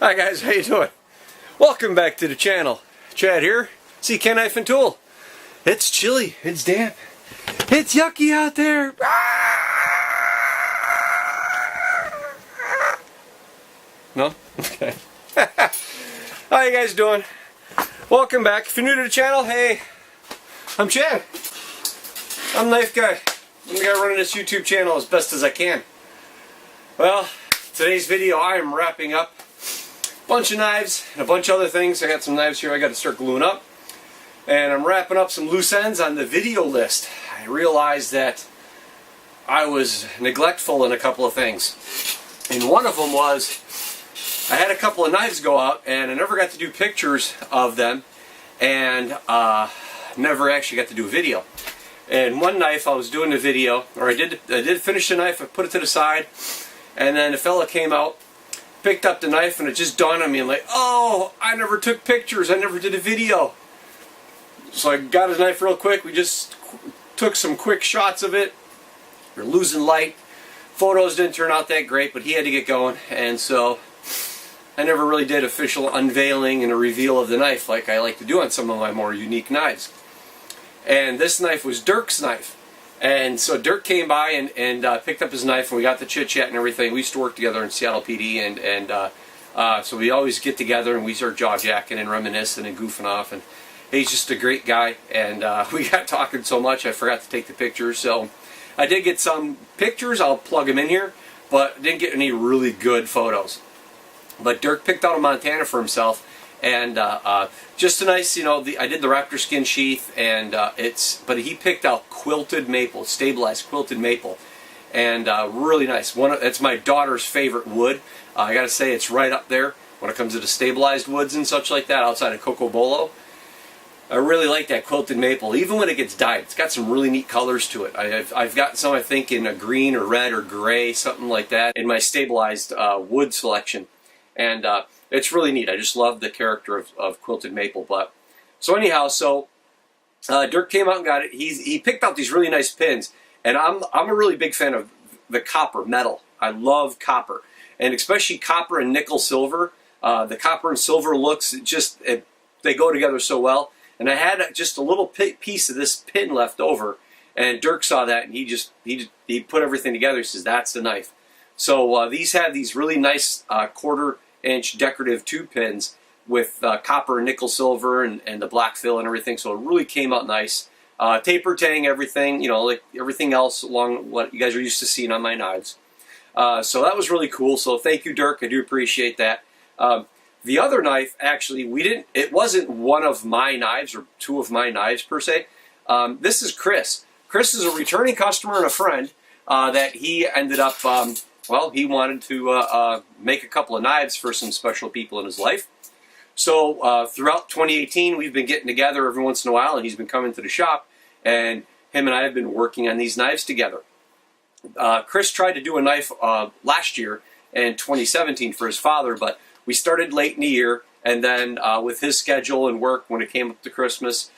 Hi guys, how you doing? Welcome back to the channel. Chad here, CK Knife and Tool. It's chilly, it's damp, it's yucky out there. No? Okay. How you guys doing? Welcome back. If you're new to the channel, hey, I'm Chad. I'm Knife Guy. I'm the guy running this YouTube channel as best as I can. Well, today's video I am wrapping up a bunch of knives and a bunch of other things. I got some knives here I got to start gluing up. And I'm wrapping up some loose ends on the video list. I realized that I was neglectful in a couple of things. And one of them was I had a couple of knives go out and I never got to do pictures of them and never actually got to do a video. And one knife I was doing a video, or I did finish the knife, I put it to the side, and then a fella came out, picked up the knife, and it just dawned on me, I'm like, oh, I never took pictures, I never did a video. So I got his knife real quick, we just took some quick shots of it. We're losing light. Photos didn't turn out that great, but he had to get going, and so I never really did official unveiling and a reveal of the knife like I like to do on some of my more unique knives. And this knife was Dirk's knife. And so Dirk came by and picked up his knife, and we got the chit-chat and everything. We used to work together in Seattle PD, and so we always get together and we start jaw-jacking and reminiscing and goofing off. And he's just a great guy, and we got talking so much I forgot to take the pictures. So I did get some pictures, I'll plug them in here, but didn't get any really good photos. But Dirk picked out a Montana for himself, and just a nice, you know, I did the raptor skin sheath, and but he picked out quilted maple, stabilized quilted maple, and really nice. It's my daughter's favorite wood. I gotta say, it's right up there when it comes to the stabilized woods and such like that, outside of Cocobolo. I really like that quilted maple, even when it gets dyed. It's got some really neat colors to it. I've got some, I think, in a green or red or gray, something like that, in my stabilized wood selection. And it's really neat. I just love the character of quilted maple. But so anyhow, Dirk came out and got it. He picked out these really nice pins, and I'm a really big fan of the copper metal. I love copper, and especially copper and nickel silver. The copper and silver looks they go together so well. And I had just a little piece of this pin left over, and Dirk saw that, and he put everything together. He says, "That's the knife." So these have these really nice quarter-inch decorative tube pins with copper and nickel silver and the black fill and everything. So it really came out nice. Taper tang, everything, you know, like everything else along what you guys are used to seeing on my knives. So that was really cool. So thank you, Dirk. I do appreciate that. The other knife, actually, it wasn't one of my knives or two of my knives per se. This is Chris. Chris is a returning customer and a friend that he ended up, well, he wanted to make a couple of knives for some special people in his life. So throughout 2018, we've been getting together every once in a while, and he's been coming to the shop, and him and I have been working on these knives together. Chris tried to do a knife last year in 2017 for his father, but we started late in the year, and then with his schedule and work, when it came up to Christmas,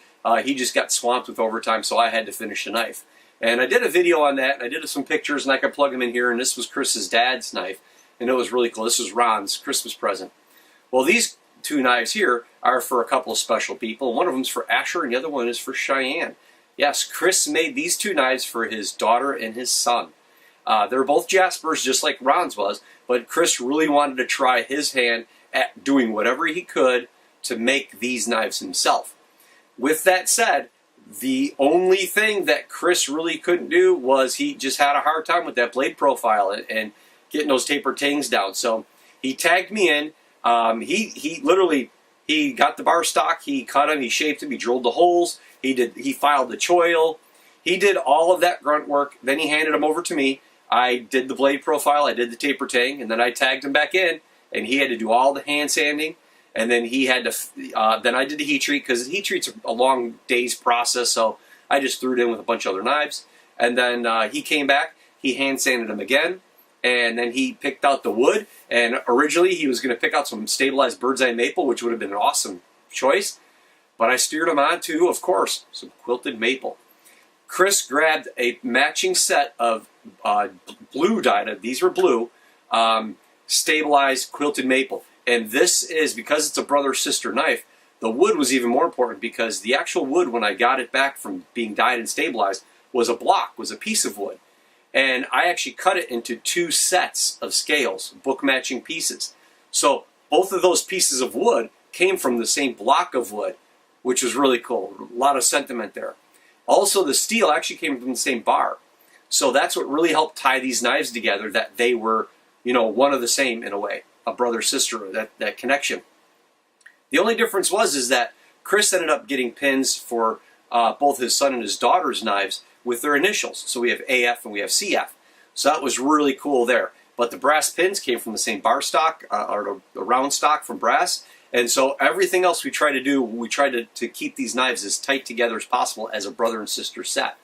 he just got swamped with overtime, so I had to finish the knife. And I did a video on that, and I did some pictures, and I could plug them in here, and this was Chris's dad's knife, and it was really cool. This was Ron's Christmas present. Well, these two knives here are for a couple of special people. One of them's for Asher, and the other one is for Cheyenne. Yes, Chris made these two knives for his daughter and his son. They're both Jaspers, just like Ron's was, but Chris really wanted to try his hand at doing whatever he could to make these knives himself. With that said, the only thing that Chris really couldn't do was he just had a hard time with that blade profile and getting those taper tangs down. So he tagged me in. He literally got the bar stock, he cut them, he shaped them, he drilled the holes, he filed the choil, he did all of that grunt work. Then he handed them over to me. I did the blade profile, I did the taper tang, and then I tagged him back in, and he had to do all the hand sanding, and then he had to, then I did the heat treat, because the heat treat's a long day's process, so I just threw it in with a bunch of other knives, and then he came back, he hand sanded them again, and then he picked out the wood, and originally he was going to pick out some stabilized bird's eye maple, which would have been an awesome choice, but I steered him on to, of course, some quilted maple. Chris grabbed a matching set of blue dyed, these were blue, stabilized quilted maple. And this is, because it's a brother-sister knife, the wood was even more important, because the actual wood, when I got it back from being dyed and stabilized, was a block, was a piece of wood. And I actually cut it into 2 sets of scales, book matching pieces. So both of those pieces of wood came from the same block of wood, which was really cool. A lot of sentiment there. Also, the steel actually came from the same bar. So that's what really helped tie these knives together, that they were, you know, one of the same in a way, a brother-sister, that connection. The only difference is that Chris ended up getting pins for both his son and his daughter's knives with their initials. So we have AF and we have CF. So that was really cool there. But the brass pins came from the same bar stock, or the round stock from brass. And so everything else we try to do, we try to keep these knives as tight together as possible as a brother and sister set.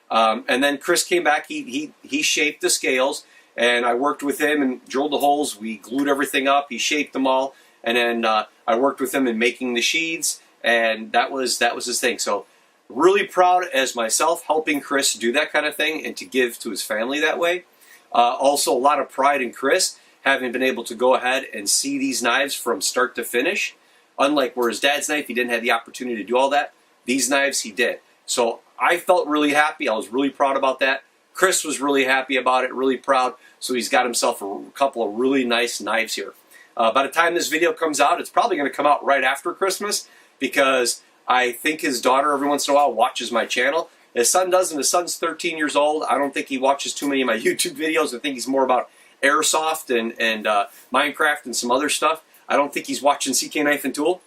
And then Chris came back, he shaped the scales, and I worked with him and drilled the holes. We glued everything up, he shaped them all, and then I worked with him in making the sheaths, and that was his thing. So really proud as myself helping Chris do that kind of thing and to give to his family that way. Also a lot of pride in Chris having been able to go ahead and see these knives from start to finish. Unlike where his dad's knife, he didn't have the opportunity to do all that. These knives he did. So I felt really happy. I was really proud about that. Chris was really happy about it, really proud. So he's got himself a couple of really nice knives here. By the time this video comes out, it's probably going to come out right after Christmas, because I think his daughter every once in a while watches my channel. His son doesn't. His son's 13 years old. I don't think he watches too many of my YouTube videos. I think he's more about airsoft and Minecraft and some other stuff. I don't think he's watching CK Knife and Tool.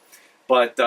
But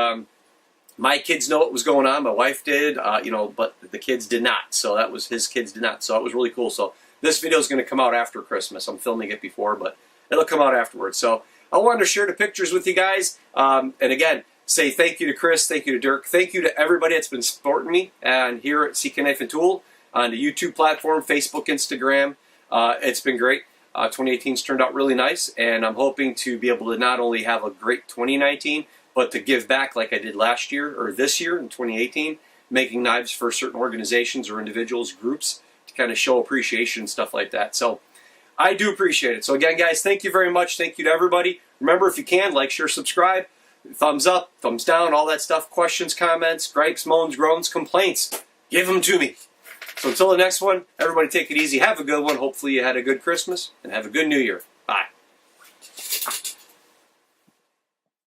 my kids know what was going on. My wife did, you know, but the kids did not. So that was, his kids did not. So it was really cool. So this video is going to come out after Christmas. I'm filming it before, but it'll come out afterwards. So I wanted to share the pictures with you guys. And again, say thank you to Chris, thank you to Dirk, thank you to everybody that's been supporting me and here at CK Knife and Tool on the YouTube platform, Facebook, Instagram. It's been great. 2018's turned out really nice, and I'm hoping to be able to not only have a great 2019, but to give back like I did last year, or this year in 2018, making knives for certain organizations or individuals, groups, to kind of show appreciation and stuff like that. So I do appreciate it. So again, guys, thank you very much. Thank you to everybody. Remember, if you can, like, share, subscribe. Thumbs up, thumbs down, all that stuff. Questions, comments, gripes, moans, groans, complaints. Give them to me. So until the next one, everybody take it easy. Have a good one. Hopefully you had a good Christmas, and have a good New Year.